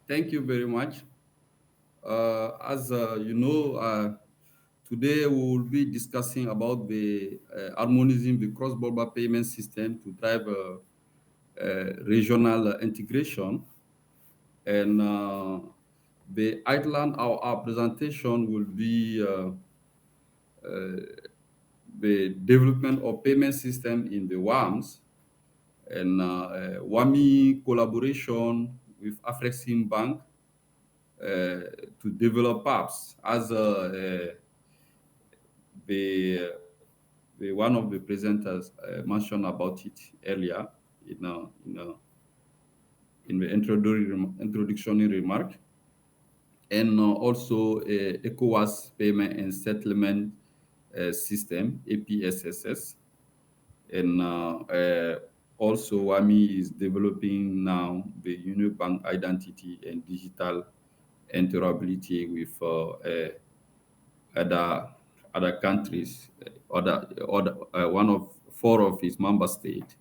Thank you very much. As you know, today we will be discussing about the harmonizing the cross-border payment system to drive regional integration. And the outline of our presentation will be the development of payment system in the WAMS and WAMI collaboration with Afrexim Bank to develop apps as the one of the presenters mentioned about it earlier in in the introductory remark, and also ECOWAS payment and settlement system APSSS, and also WAMI is developing now the Unibank identity and digital interoperability with other countries, one of four of its member states,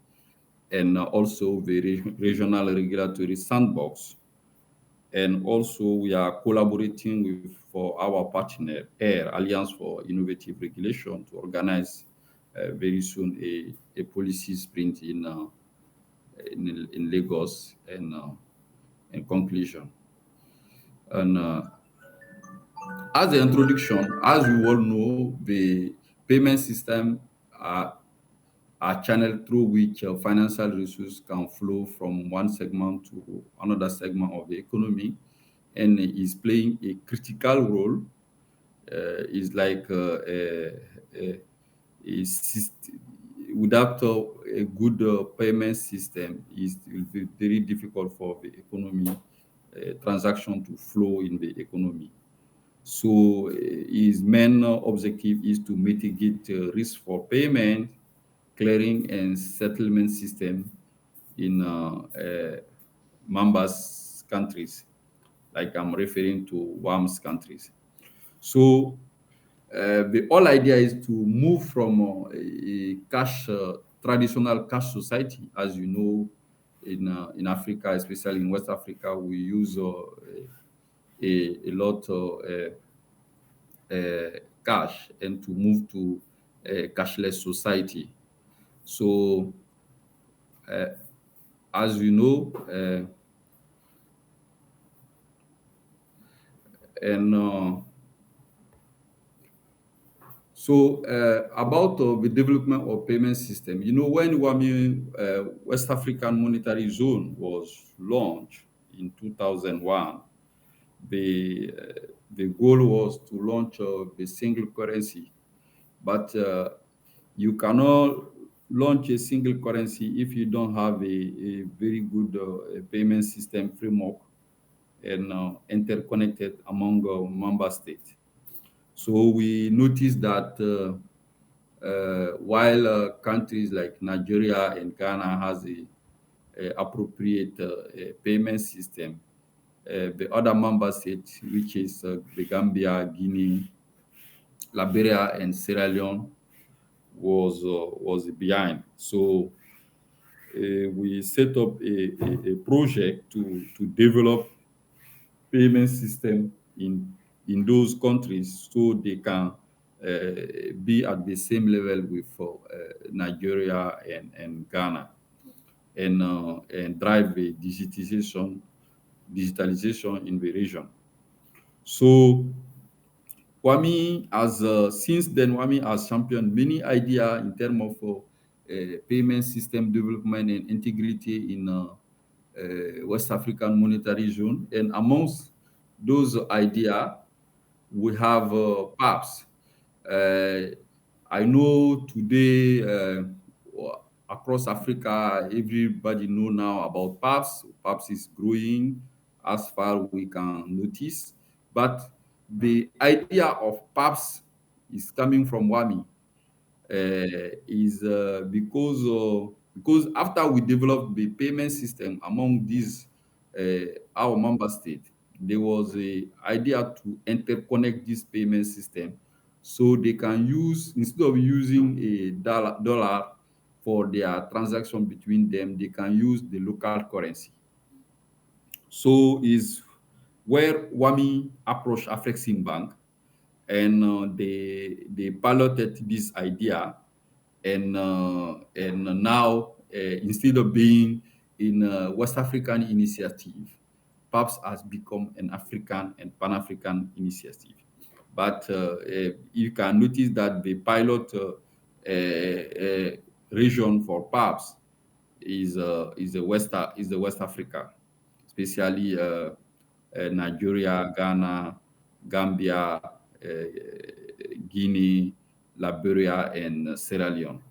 and also the regional regulatory sandbox. And also we are collaborating with for our partner AIR, Alliance for Innovative Regulation, to organize very soon a policy sprint in Lagos, and in conclusion. And as an introduction, as we all know, the payment system are, are channel through which financial resources can flow from one segment to another segment of the economy, and is playing a critical role. Is like a without a good payment system, it will be very difficult for the economy transaction to flow in the economy. So his main objective is to mitigate risk for payment, clearing, and settlement system in members countries, like I'm referring to WAMS countries. So the whole idea is to move from a cash, traditional cash society, as you know, in Africa, especially in West Africa, we use a lot of cash, and to move to a cashless society. So, uh, as you know, and so about the development of payment system, you know, when WAMI West African Monetary Zone was launched in 2001, the goal was to launch the single currency, but you cannot launch a single currency if you don't have a very good payment system framework and interconnected among member states. So we noticed that while countries like Nigeria and Ghana has a appropriate payment system, the other member states, which is the Gambia, Guinea, Liberia, and Sierra Leone, was behind. So we set up a project to develop payment system in those countries, so they can be at the same level with Nigeria and Ghana, and drive the digitalization in the region. So WAMI has since then WAMI has championed many ideas in terms of payment system development and integrity in West African Monetary Zone. And amongst those ideas, we have PAPS. Uh, I know today across Africa, everybody know now about PAPS. PAPS is growing as far we can notice, but the idea of PAPS is coming from WAMI. Is because after we developed the payment system among these our member states, there was a idea to interconnect this payment system, so they can use, instead of using a dollar for their transaction between them, they can use the local currency. So is where WAMI approached Afreximbank, and they piloted this idea, and now instead of being in a West African initiative, PAPS has become an African and Pan-African initiative. But you can notice that the pilot region for PAPS is the West Africa, especially Nigeria, Ghana, Gambia, Guinea, Liberia, and Sierra Leone.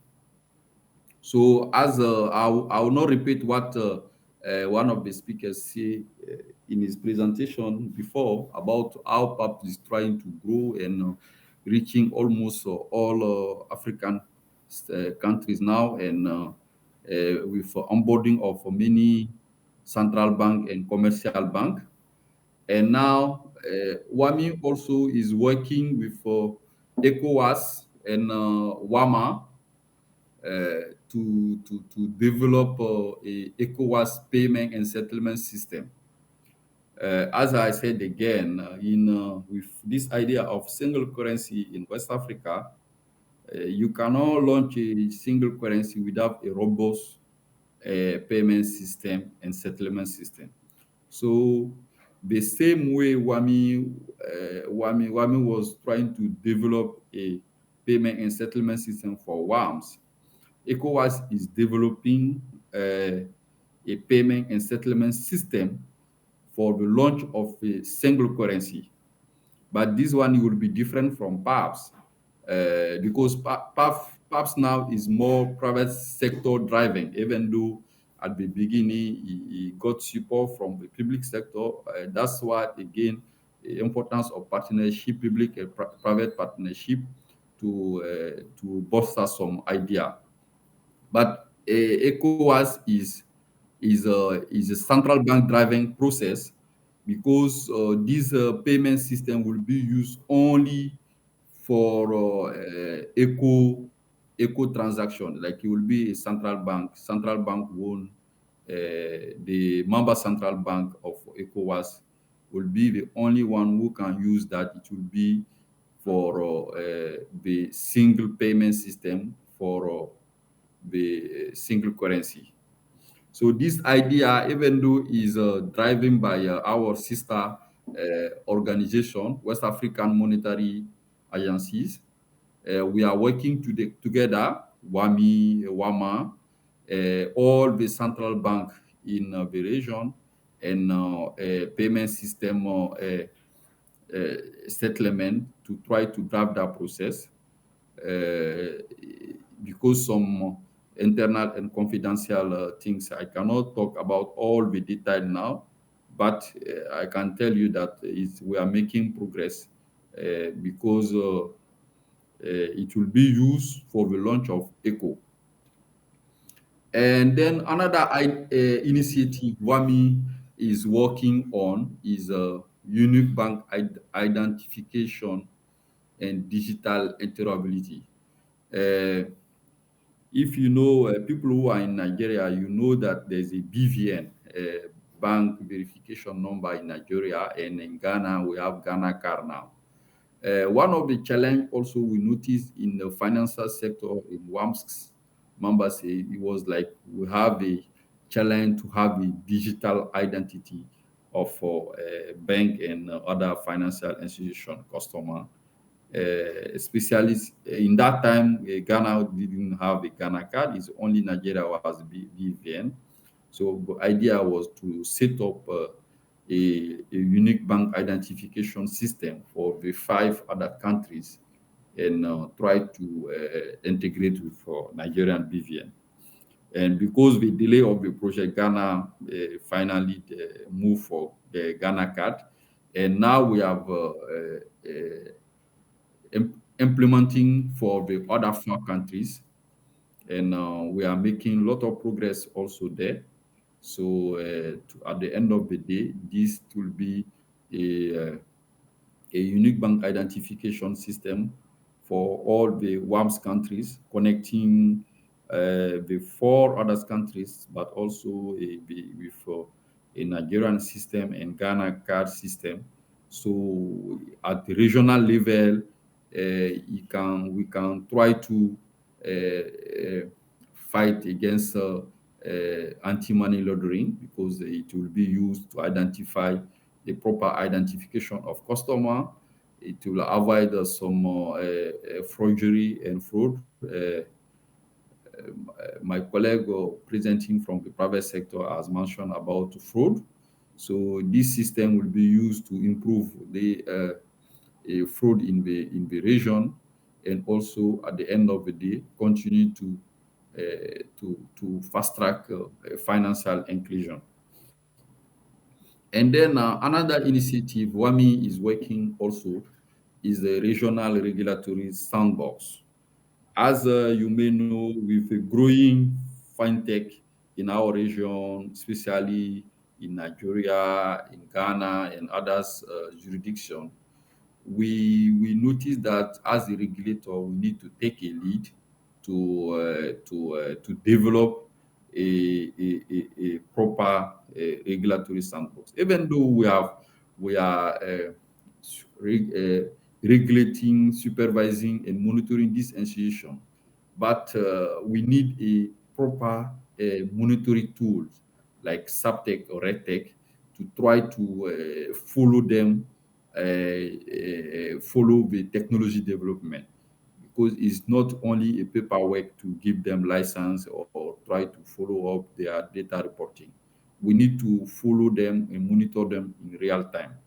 So, as I will not repeat what one of the speakers say in his presentation before about how PAP is trying to grow and reaching almost all African countries now, and with onboarding of many central bank and commercial bank. And now WAMI also is working with ECOWAS and WAMA to develop a ECOWAS payment and settlement system. As I said again, with this idea of single currency in West Africa, you cannot launch a single currency without a robust payment system and settlement system. So the same way WAMI was trying to develop a payment and settlement system for WAMZ, ECOWAS is developing a payment and settlement system for the launch of a single currency. But this one will be different from PAPS because PAPS now is more private sector driving, even though at the beginning he got support from the public sector. That's why, again, the importance of partnership, public and private partnership to bolster some idea. But ECOWAS is a central bank driving process because this payment system will be used only for eco transaction. Like it will be a central bank. Central bank will the member central bank of ECOWAS will be the only one who can use that. It will be for the single payment system for the single currency. So this idea, even though is driven by our sister organization, West African Monetary Agencies, we are working together, WAMI, WAMA, all the central bank in the region, and payment system settlement to try to drive that process because some internal and confidential things. I cannot talk about all the detail now, but I can tell you that we are making progress because it will be used for the launch of ECO. And then another initiative WAMI is working on is a unique bank identification and digital interoperability. If you know people who are in Nigeria, you know that there's a BVN, bank verification number in Nigeria, and in Ghana we have Ghana card now. One of the challenge also we noticed in the financial sector in WAMS members, it was like we have a challenge to have a digital identity of bank and other financial institution customer. Especially in that time, Ghana didn't have a Ghana card. It's only Nigeria was BVN. So the idea was to set up a unique bank identification system for the 5 other countries and try to integrate with Nigerian BVN. And because the delay of the project, Ghana finally moved for the Ghana card. And now we have implementing for the other 4 countries. And we are making a lot of progress also there. So at the end of the day, this will be a unique bank identification system for all the WAMS countries, connecting the 4 other countries, but also with a Nigerian system and Ghana card system. So at the regional level, we can try to fight against anti-money laundering, because it will be used to identify the proper identification of customer. It will avoid some forgery and fraud. My colleague presenting from the private sector has mentioned about fraud. So this system will be used to improve the fraud in the region, and also at the end of the day continue to fast track financial inclusion. And then another initiative WAMI is working also is the regional regulatory sandbox. As you may know, with a growing fintech in our region, especially in Nigeria, in Ghana, and others jurisdiction, we noticed that as a regulator, we need to take a lead to develop a proper regulatory sandbox. Even though we are regulating, supervising, and monitoring this institution, but we need a proper monitoring tools like Subtech or Regtech to try to follow them, follow the technology development, because it's not only a paperwork to give them license or try to follow up their data reporting. We need to follow them and monitor them in real time.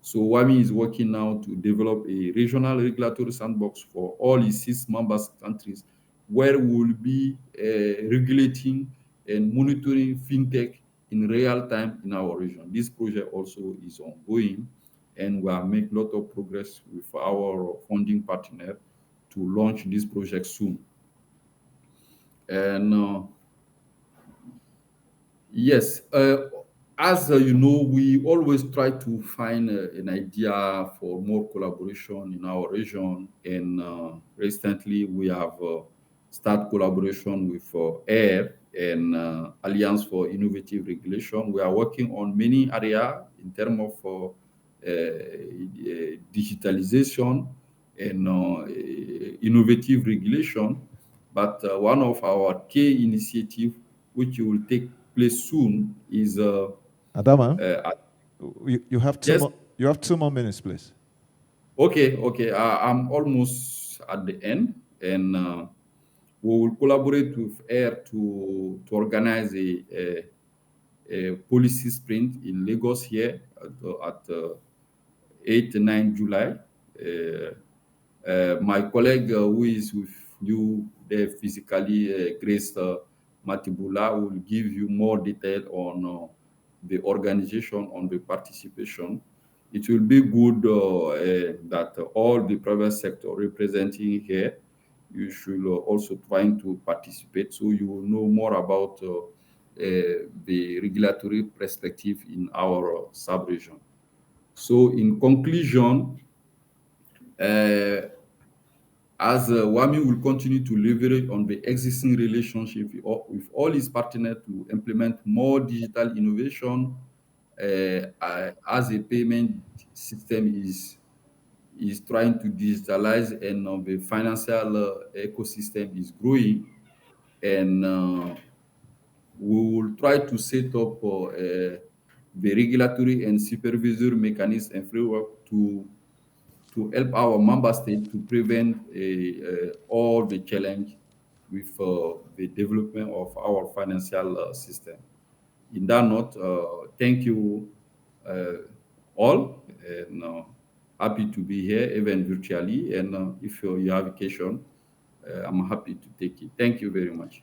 So WAMI is working now to develop a regional regulatory sandbox for all its 6 member countries, where we will be regulating and monitoring fintech in real time in our region. This project also is ongoing, and we are making a lot of progress with our funding partner to launch this project soon. And yes, as you know, we always try to find an idea for more collaboration in our region. And recently, we have started collaboration with AIR and Alliance for Innovative Regulation. We are working on many areas in terms of digitalization and innovative regulation. But one of our key initiatives, which will take place soon, is Adama, uh, you have yes. you have 2 more minutes, please. Okay, okay. I'm almost at the end, and we will collaborate with AIR to organize a policy sprint in Lagos here at 8 and 9 July. My colleague who is with you there physically, Grace Matibula, will give you more detail on the organization, on the participation. It will be good that all the private sector representing here, you should also trying to participate, so you will know more about the regulatory perspective in our sub-region. So in conclusion, uh, as WAMI will continue to leverage on the existing relationship with all its partners to implement more digital innovation, as a payment system is trying to digitalize, and the financial ecosystem is growing, and we will try to set up the regulatory and supervisory mechanism and framework to help our member state to prevent all the challenge with the development of our financial system. In that note, thank you all, and happy to be here, even virtually. And if you have a question, I'm happy to take it. Thank you very much.